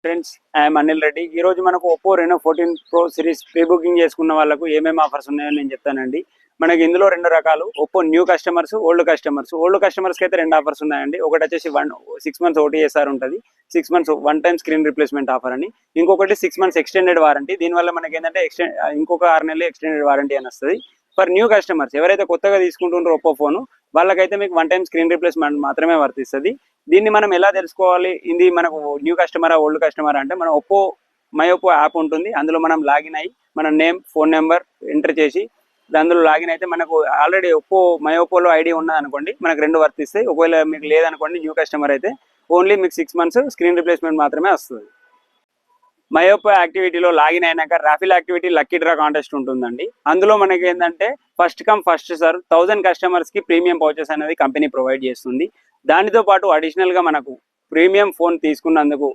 Friends, I'm Anil Reddy. ఈ రోజు మనకు Oppo Reno 14 pro series pre booking చేసుకున్న వాళ్ళకు ఏమేమి ఆఫర్స్ ఉన్నాయో నేను చెప్తానండి. మనకి ఇందులో రెండు రకాలు, Oppo new customers, old customers. Old కస్టమర్స్కి అయితే రెండు ఆఫర్స్ ఉన్నాయండి. ఒకటి వచ్చేసి 6 months OTSR ఉంటుంది, 6 months one time screen replacement offer అని. ఇంకొకటి 6 months ఎక్స్టెండెడ్ వారంటీ. దీనివల్ల మనకి ఏంటంటే ఇంకొక 6 నెలలు ఎక్స్టెండెడ్ వారంటీ అని వస్తుంది. ఫర్ న్యూ కస్టమర్స్, ఎవరైతే కొత్తగా తీసుకుంటున్నారో ఒప్పో ఫోన్, వాళ్ళకైతే మీకు వన్ టైం స్క్రీన్ రిప్లేస్మెంట్ మాత్రమే వర్తిస్తుంది. దీన్ని మనం ఎలా తెలుసుకోవాలి, ఇది మనకు న్యూ కస్టమరా ఓల్డ్ కస్టమరా అంటే, మన ఒప్పో మై ఒప్పో యాప్ ఉంటుంది. అందులో మనం లాగిన్ అయ్యి మన నేమ్, ఫోన్ నెంబర్ ఎంటర్ చేసి అందులో లాగిన్ అయితే మనకు ఆల్రెడీ ఒప్పో మై ఒప్పోలో ఐడి ఉన్నది అనుకోండి, మనకు రెండు వర్తిస్తాయి. ఒకవేళ మీకు లేదనుకోండి, న్యూ కస్టమర్ అయితే ఓన్లీ మీకు 6 months స్క్రీన్ రిప్లేస్మెంట్ మాత్రమే వస్తుంది. మై ఒప్పో యాక్టివిటీలో లాగిన్ అయినాక raffle activity lucky draw contest ఉంటుందండి. అందులో మనకి ఏంటంటే ఫస్ట్ కమ్ ఫస్ట్ సర్వ్ 1000 కస్టమర్స్కి ప్రీమియం పౌచెస్ అనేది కంపెనీ ప్రొవైడ్ చేస్తుంది. దానితో పాటు అడిషనల్గా మనకు ప్రీమియం ఫోన్ తీసుకున్నందుకు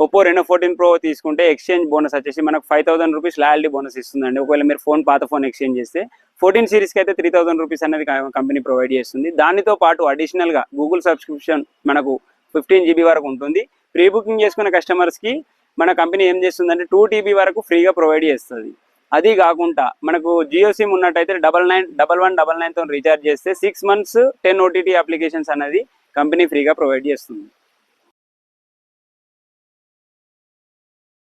ఒప్పో రెనో 14 ప్రో తీసుకుంటే ఎక్స్చేంజ్ బోనస్ వచ్చేసి మనకు 5000 రూపీస్ లాయల్టీ బోనస్ ఇస్తుందండి. ఒకవేళ మీరు పాత ఫోన్ ఎక్స్చేంజ్ చేస్తే 14 సిరీస్కి అయితే 3000 రూపీస్ అనేది కంపెనీ ప్రొవైడ్ చేస్తుంది. దానితో పాటు అడిషనల్గా గూగుల్ సబ్స్క్రిప్షన్ మనకు 15 GB వరకు ఉంటుంది. ప్రీ బుకింగ్ చేసుకున్న కస్టమర్స్కి మన కంపెనీ ఏం చేస్తుందంటే 2 TB వరకు ఫ్రీగా ప్రొవైడ్ చేస్తుంది. అది కాకుండా మనకు జియో సిమ్ ఉన్నట్టయితే 991199తో రీఛార్జ్ చేస్తే 6 months 10 OTT అప్లికేషన్స్ అనేది కంపెనీ ఫ్రీగా ప్రొవైడ్ చేస్తుంది.